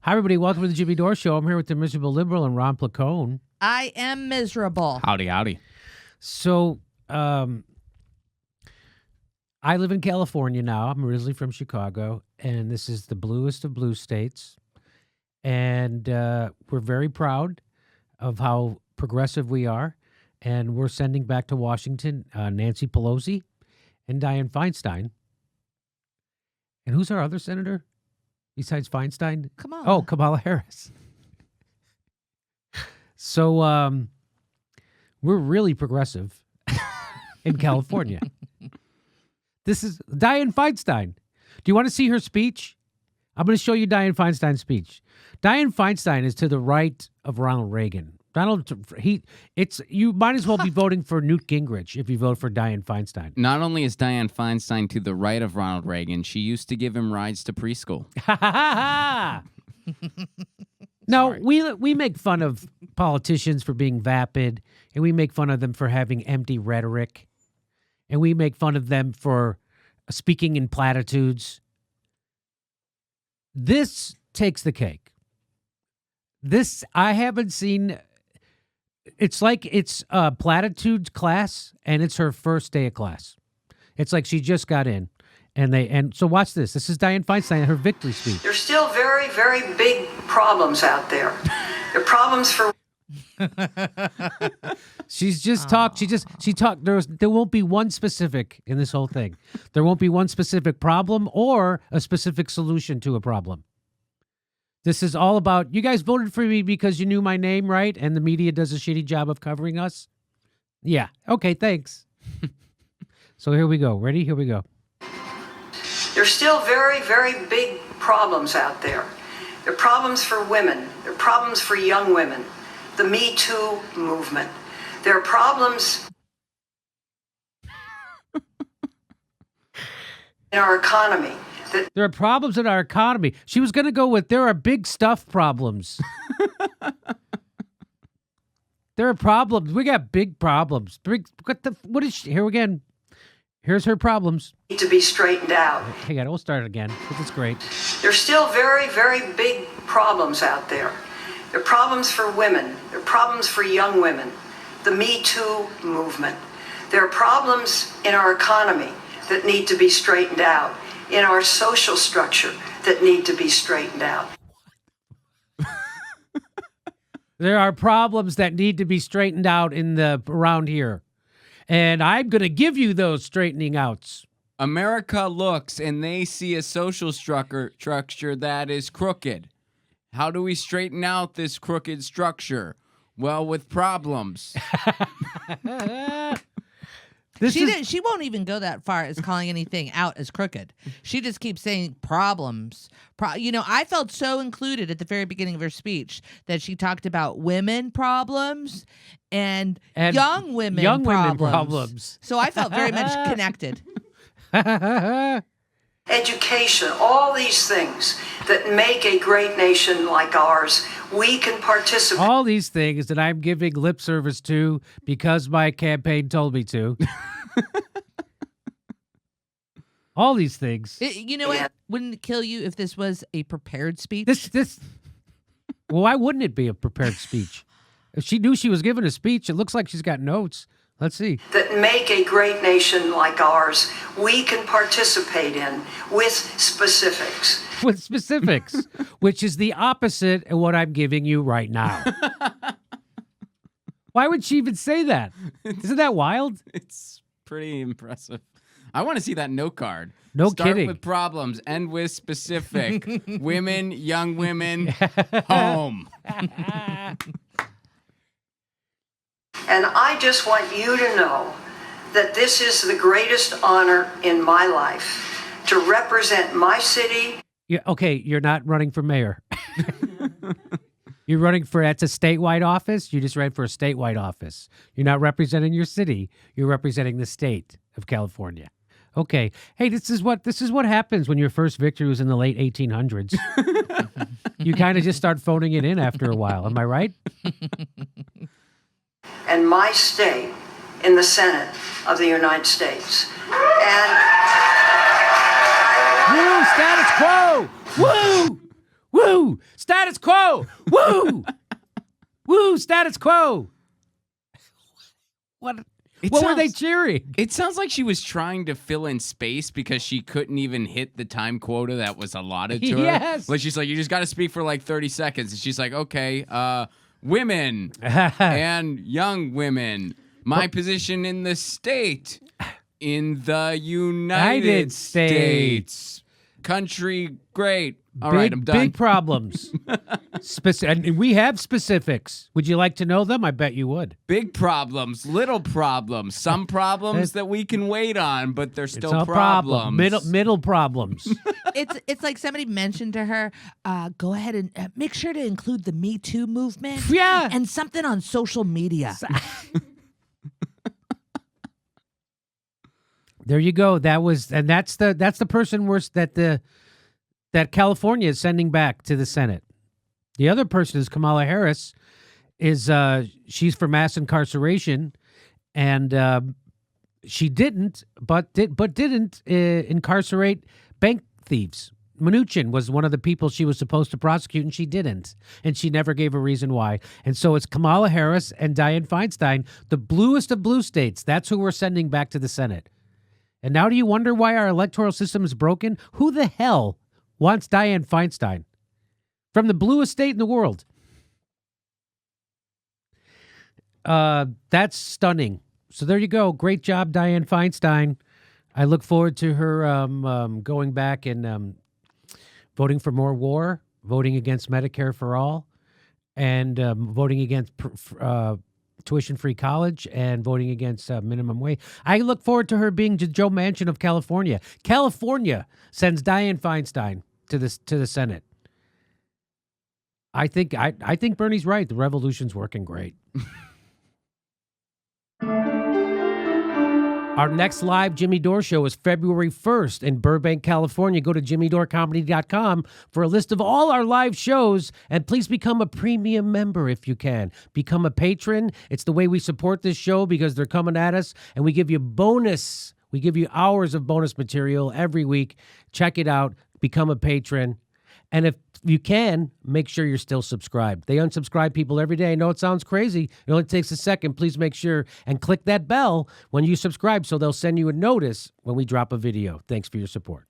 Hi, everybody. Welcome to the Jimmy Dore Show. I'm here with the miserable liberal and Ron Placone. I am miserable. Howdy, howdy. So, I live in California now. I'm originally from Chicago, and this is the bluest of blue states. And we're very proud of how progressive we are. And we're sending back to Washington Nancy Pelosi and Dianne Feinstein. And who's our other senator besides Feinstein? Kamala. Oh, Kamala Harris. So we're really progressive in California. This is Dianne Feinstein. Do you want to see her speech? I'm going to show you Dianne Feinstein's speech. Dianne Feinstein is to the right of Ronald Reagan. You might as well be voting for Newt Gingrich if you vote for Dianne Feinstein. Not only is Dianne Feinstein to the right of Ronald Reagan, she used to give him rides to preschool. No, we make fun of politicians for being vapid, and we make fun of them for having empty rhetoric, and we make fun of them for speaking in platitudes. This takes the cake. This, I haven't seen. It's like it's a platitudes class, and it's her first day of class. It's like she just got in. And so watch this. This is Dianne Feinstein, her victory speech. There's still very, very big problems out there. There are problems for... She's just talked. She talked. There won't be one specific in this whole thing. There won't be one specific problem or a specific solution to a problem. This is all about, you guys voted for me because you knew my name, right? And the media does a shitty job of covering us? Yeah. Okay, thanks. So here we go. Ready? Here we go. There's still very, very big problems out there. There are problems for women. There are problems for young women. The Me Too movement. There are problems in our economy. There are problems in our economy. She was going to go with, there are big stuff problems. There are problems. We got big problems. Here again. Here's her problems. Need to be straightened out. Hang on, we'll start again. This is great. There's still very, very big problems out there. There are problems for women. There are problems for young women. The Me Too movement. There are problems in our economy that need to be straightened out. In our social structure that need to be straightened out. There are problems that need to be straightened out around here. And I'm going to give you those straightening outs. America looks and they see a social structure that is crooked. How do we straighten out this crooked structure? Well, with problems. She won't even go that far as calling anything out as crooked. She just keeps saying problems. I felt so included at the very beginning of her speech that she talked about women problems and young women problems. So I felt very much connected. Education, all these things that make a great nation like ours, we can participate. All these things that I'm giving lip service to because my campaign told me to. All these things. You know what? Wouldn't it kill you if this was a prepared speech? Well, why wouldn't it be a prepared speech? If she knew she was giving a speech, it looks like she's got notes. Let's see. That make a great nation like ours, we can participate in with specifics. With specifics, which is the opposite of what I'm giving you right now. Why would she even say that? Isn't that wild? It's pretty impressive. I want to see that note card. No Start kidding. with problems, end with specific. Women, young women, home. And I just want you to know that this is the greatest honor in my life, to represent my city. Yeah, okay, you're not running for mayor. You're running that's a statewide office. You just ran for a statewide office. You're not representing your city. You're representing the state of California. Okay. Hey, this is what happens when your first victory was in the late 1800s. You kind of just start phoning it in after a while. Am I right? And my state in the Senate of the United States. And Woo, status quo! Woo! Woo! Woo! Status quo! Woo! Woo! Status quo! What were they cheering? It sounds like she was trying to fill in space because she couldn't even hit the time quota that was allotted to her. Yes. Like she's like, you just got to speak for like 30 seconds. And she's like, okay, women and young women. My position in the state, in the United States. Country, great. All right, I'm done. Big problems. And we have specifics. Would you like to know them? I bet you would. Big problems, little problems, some problems that we can wait on, but they're still It's a problem. problems. Middle problems. It's like somebody mentioned to her, go ahead and make sure to include the Me Too movement. Yeah. And something on social media. There you go. That's the person that California is sending back to the Senate. The other person is Kamala Harris. She's for mass incarceration, and she didn't incarcerate bank thieves. Mnuchin was one of the people she was supposed to prosecute, and she didn't. And she never gave a reason why. And so it's Kamala Harris and Dianne Feinstein, the bluest of blue states. That's who we're sending back to the Senate. And now do you wonder why our electoral system is broken? Who the hell wants Dianne Feinstein? From the bluest state in the world. That's stunning. So there you go. Great job, Dianne Feinstein. I look forward to her going back and voting for more war, voting against Medicare for all, and voting against tuition-free college, and voting against minimum wage. I look forward to her being Joe Manchin of California. California sends Dianne Feinstein to the Senate. I think Bernie's right. The revolution's working great. Our next live Jimmy Dore show is February 1st in Burbank, California. Go to jimmydorecomedy.com for a list of all our live shows, and please become a premium member if you can. Become a patron. It's the way we support this show because they're coming at us, and we give you bonus. We give you hours of bonus material every week. Check it out. Become a patron. And if you can, make sure you're still subscribed. They unsubscribe people every day. I know it sounds crazy. It only takes a second. Please make sure and click that bell when you subscribe so they'll send you a notice when we drop a video. Thanks for your support.